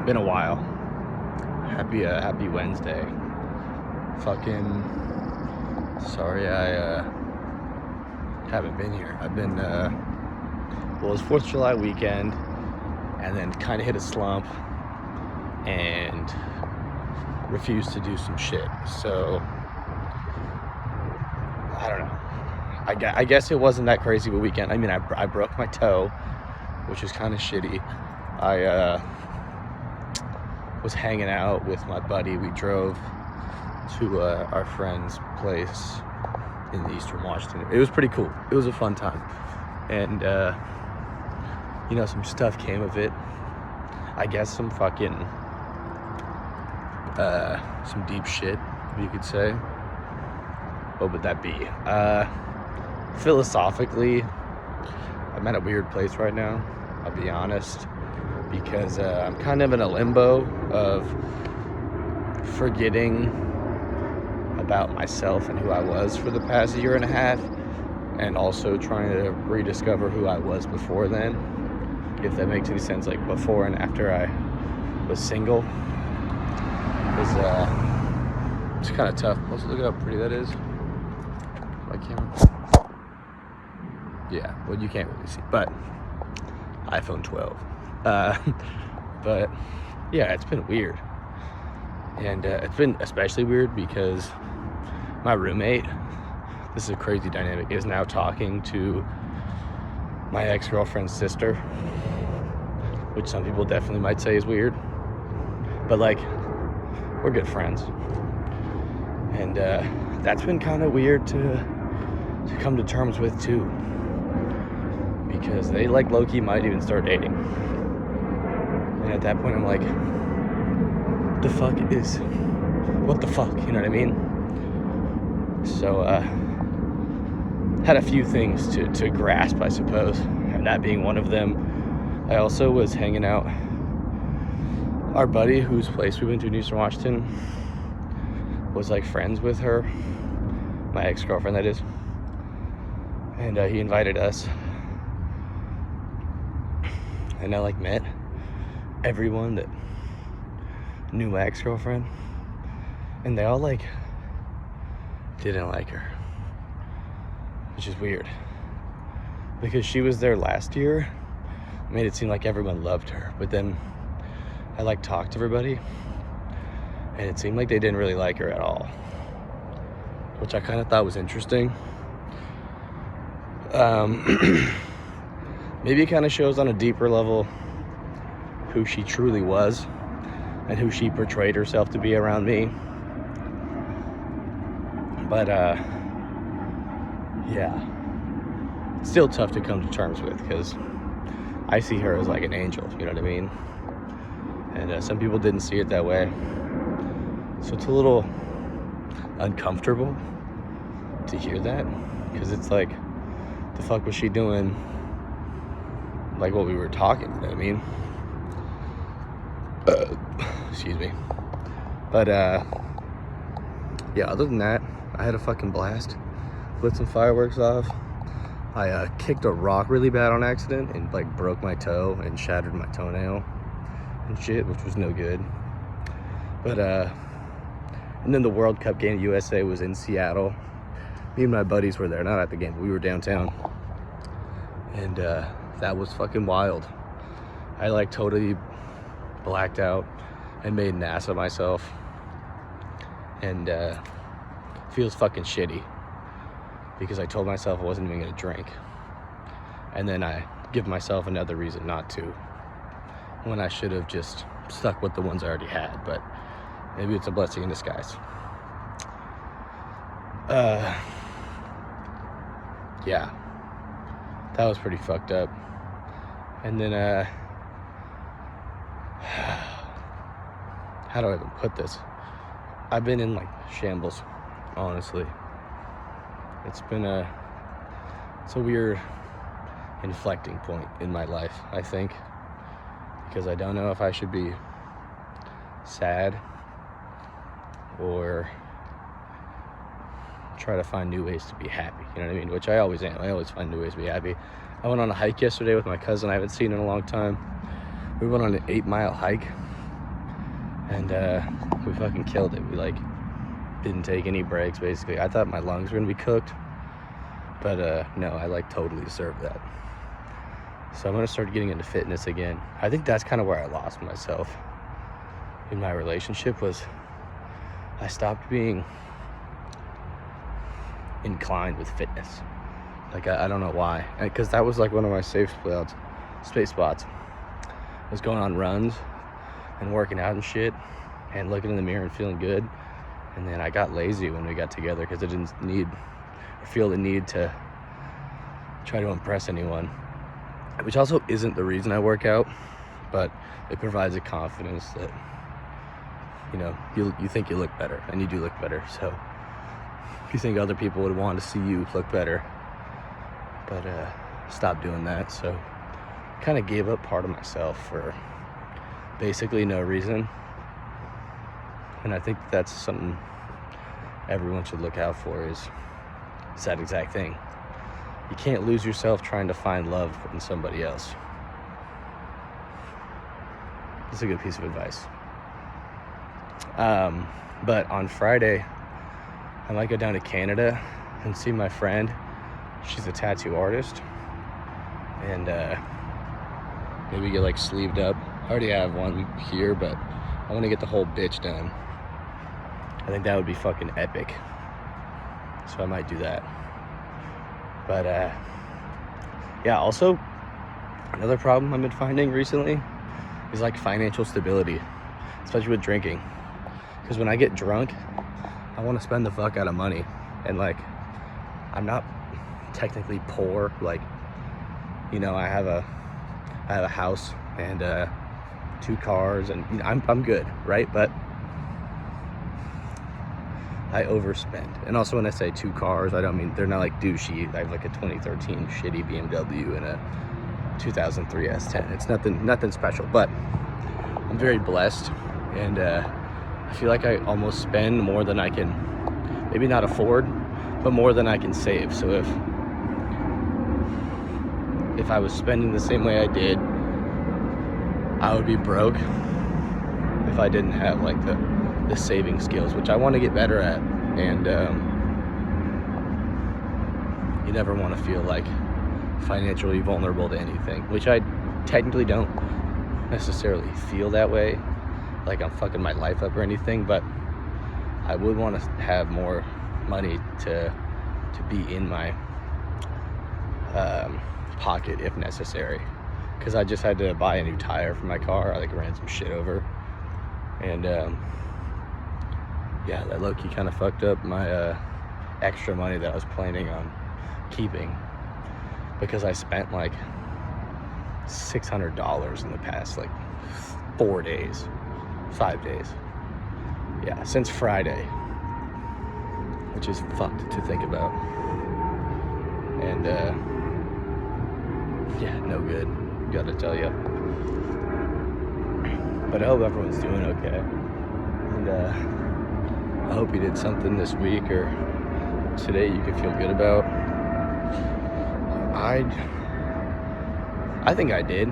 Been a while. Happy Wednesday. Fucking sorry I haven't been here. I've been well, it was 4th of July weekend and then kind of hit a slump and refused to do some shit. So I don't know. I guess it wasn't that crazy of a weekend. I mean, I broke my toe, which is kind of shitty. I was hanging out with my buddy. We drove to our friend's place in Eastern Washington. It was pretty cool. It was a fun time. And, some stuff came of it. I guess some fucking, some deep shit, you could say. What would that be? Philosophically, I'm at a weird place right now, I'll be honest, because I'm kind of in a limbo of forgetting about myself and who I was for the past year and a half, and also trying to rediscover who I was before then, if that makes any sense, like before and after I was single. It's kind of tough. Also, look at how pretty that is. My camera. Yeah, well, you can't really see, but iPhone 12. But yeah, it's been weird. And it's been especially weird because my roommate, this is a crazy dynamic, is now talking to my ex-girlfriend's sister, which some people definitely might say is weird. But like, we're good friends. And that's been kind of weird to come to terms with too, because they like low-key might even start dating. And at that point I'm like, what the fuck, you know what I mean? So had a few things to grasp, I suppose, and that being one of them. I also was hanging out, our buddy whose place we went to in Eastern Washington was like friends with her, my ex-girlfriend that is, and he invited us, and I like met everyone that knew my ex-girlfriend, and they all like didn't like her, which is weird because she was there last year. Made it seem like everyone loved her, but then I like talked to everybody and it seemed like they didn't really like her at all, which I kind of thought was interesting. Maybe it kind of shows on a deeper level who she truly was and who she portrayed herself to be around me. But yeah, still tough to come to terms with because I see her as like an angel, you know what I mean? And some people didn't see it that way. So it's a little uncomfortable to hear that, because it's like, the fuck was she doing like what we were talking, you know what I mean? Excuse me. But yeah, other than that, I had a fucking blast. Lit some fireworks off. I kicked a rock really bad on accident and like broke my toe and shattered my toenail and shit, which was no good. But and then the World Cup game, USA was in Seattle. Me and my buddies were there, not at the game, but we were downtown. And that was fucking wild. I like totally blacked out and made an ass of myself. And feels fucking shitty because I told myself I wasn't even gonna drink. And then I give myself another reason not to, when I should have just stuck with the ones I already had. But maybe it's a blessing in disguise. Yeah, that was pretty fucked up. And then how do I even put this? I've been in like shambles, honestly. It's a weird inflecting point in my life, I think, because I don't know if I should be sad or try to find new ways to be happy, you know what I mean? Which I always am. I always find new ways to be happy. I went on a hike yesterday with my cousin I haven't seen in a long time. We went on an 8-mile hike And we fucking killed it. We like didn't take any breaks basically. I thought my lungs were gonna be cooked, but no, I like totally deserved that. So I'm gonna start getting into fitness again. I think that's kind of where I lost myself in my relationship, was I stopped being inclined with fitness. Like I don't know why, because that was like one of my safe spots. I was going on runs and working out and shit and looking in the mirror and feeling good. And then I got lazy when we got together because I didn't feel the need to try to impress anyone, which also isn't the reason I work out, but it provides a confidence that, you know, you think you look better, and you do look better. So you think other people would want to see you look better, but stop doing that. So kind of gave up part of myself for basically no reason. And I think that's something everyone should look out for, is that exact thing. You can't lose yourself trying to find love in somebody else. That's a good piece of advice. But on Friday, I might go down to Canada and see my friend. She's a tattoo artist. And maybe get like sleeved up. I already have one here, but I want to get the whole bitch done. I think that would be fucking epic. So I might do that. But yeah, also another problem I've been finding recently is like financial stability, especially with drinking. Because when I get drunk, I want to spend the fuck out of money. And like, I'm not technically poor. Like, you know, I have a house and 2 cars, and you know, I'm good, right? But I overspend. And also when I say 2 cars, I don't mean they're not like douchey. I have like a 2013 shitty BMW and a 2003 S10. It's nothing special, but I'm very blessed, and I feel like I almost spend more than I can, maybe not afford, but more than I can save. So if I was spending the same way I did, I would be broke if I didn't have like the saving skills, which I want to get better at. And you never want to feel like financially vulnerable to anything, which I technically don't necessarily feel that way, like I'm fucking my life up or anything, but I would want to have more money to be in my pocket if necessary, because I just had to buy a new tire for my car. I like ran some shit over, and yeah, that low-key kind of fucked up my extra money that I was planning on keeping, because I spent like $600 in the past like 5 days, yeah, since Friday, which is fucked to think about. And yeah, no good, gotta tell you. But I hope everyone's doing okay, and I hope you did something this week or today you can feel good about. I think I did.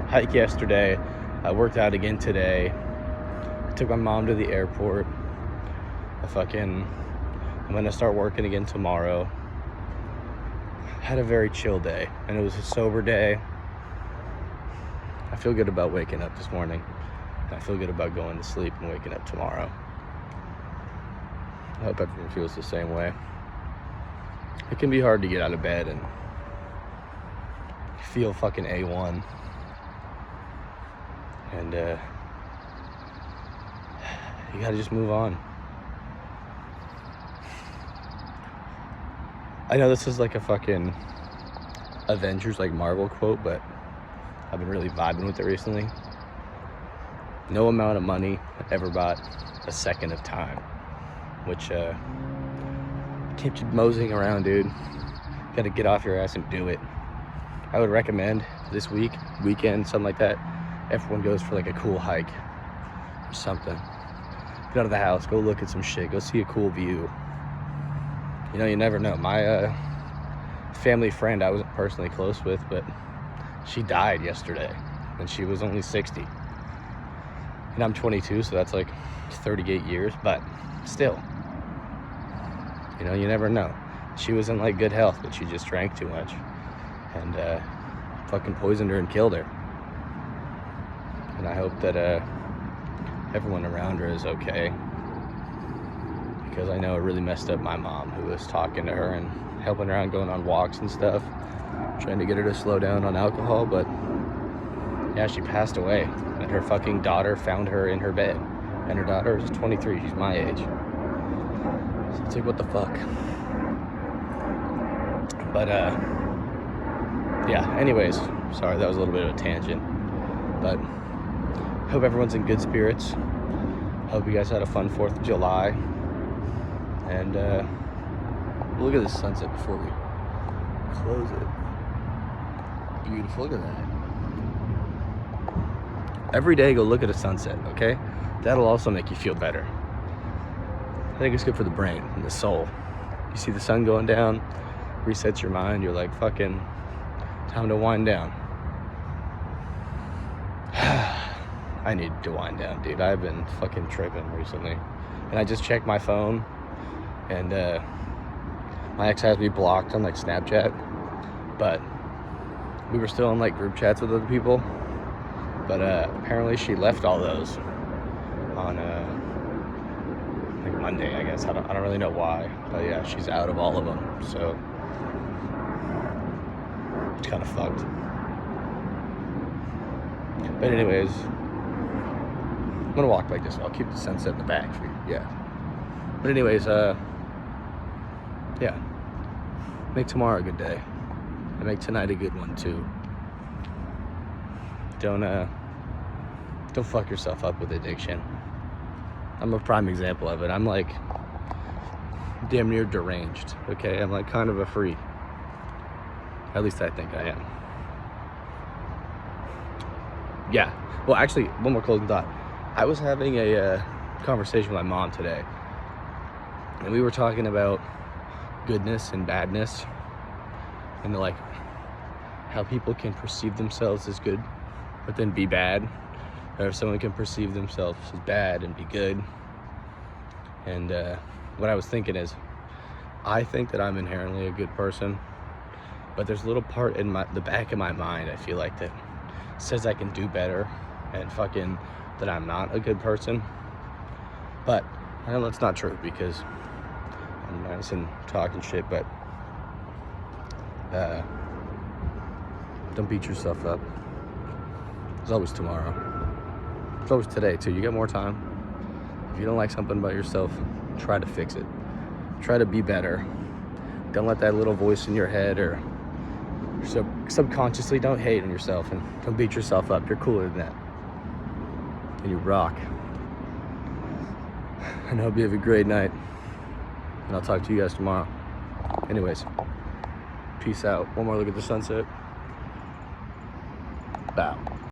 Hike yesterday. I worked out again today. I took my mom to the airport. I'm gonna start working again tomorrow. Had a very chill day, and it was a sober day. I feel good about waking up this morning. I feel good about going to sleep and waking up tomorrow. I hope everyone feels the same way. It can be hard to get out of bed and feel fucking A1. And you gotta just move on. I know this is like a fucking Avengers, like Marvel quote, but I've been really vibing with it recently. No amount of money ever bought a second of time, which keeps you moseying around, dude. You gotta get off your ass and do it. I would recommend this weekend, something like that, everyone goes for like a cool hike or something. Get out of the house, go look at some shit, go see a cool view. You know, you never know. My family friend I wasn't personally close with, but she died yesterday, and she was only 60. And I'm 22, so that's like 38 years, but still, you know, you never know. She was in like good health, but she just drank too much and fucking poisoned her and killed her. And I hope that everyone around her is okay, because I know it really messed up my mom, who was talking to her and helping her out, going on walks and stuff, trying to get her to slow down on alcohol. But yeah, she passed away, and her fucking daughter found her in her bed, and her daughter is 23. She's my age. So it's like, what the fuck? But yeah, anyways, sorry, that was a little bit of a tangent, but hope everyone's in good spirits. Hope you guys had a fun 4th of July. And look at this sunset before we close it. Beautiful, look at that. Every day go look at a sunset, okay? That'll also make you feel better. I think it's good for the brain and the soul. You see the sun going down, resets your mind, you're like, fucking time to wind down. I need to wind down, dude. I've been fucking tripping recently. And I just checked my phone, and my ex has me blocked on like Snapchat, but we were still in like group chats with other people. But apparently she left all those on like Monday, I guess. I don't really know why, but yeah, she's out of all of them. So it's kind of fucked. But anyways, I'm gonna walk like this. I'll keep the sunset in the back for you. Yeah. But anyways, yeah. Make tomorrow a good day, and make tonight a good one too. Don't fuck yourself up with addiction. I'm a prime example of it. I'm like damn near deranged. Okay, I'm like kind of a freak. At least I think I am. Yeah. Well, actually, one more closing thought. I was having a conversation with my mom today, and we were talking about goodness and badness, and like how people can perceive themselves as good but then be bad, or if someone can perceive themselves as bad and be good. And what I was thinking is, I think that I'm inherently a good person, but there's a little part in the back of my mind, I feel like, that says I can do better, and fucking that I'm not a good person. But I know that's not true, because I'm nice and talking shit, but don't beat yourself up. There's always tomorrow. There's always today too. You got more time. If you don't like something about yourself, try to fix it. Try to be better. Don't let that little voice in your head, or subconsciously, don't hate on yourself, and don't beat yourself up. You're cooler than that, and you rock. And I hope you have a great night, and I'll talk to you guys tomorrow. Anyways, peace out. One more look at the sunset. Bow.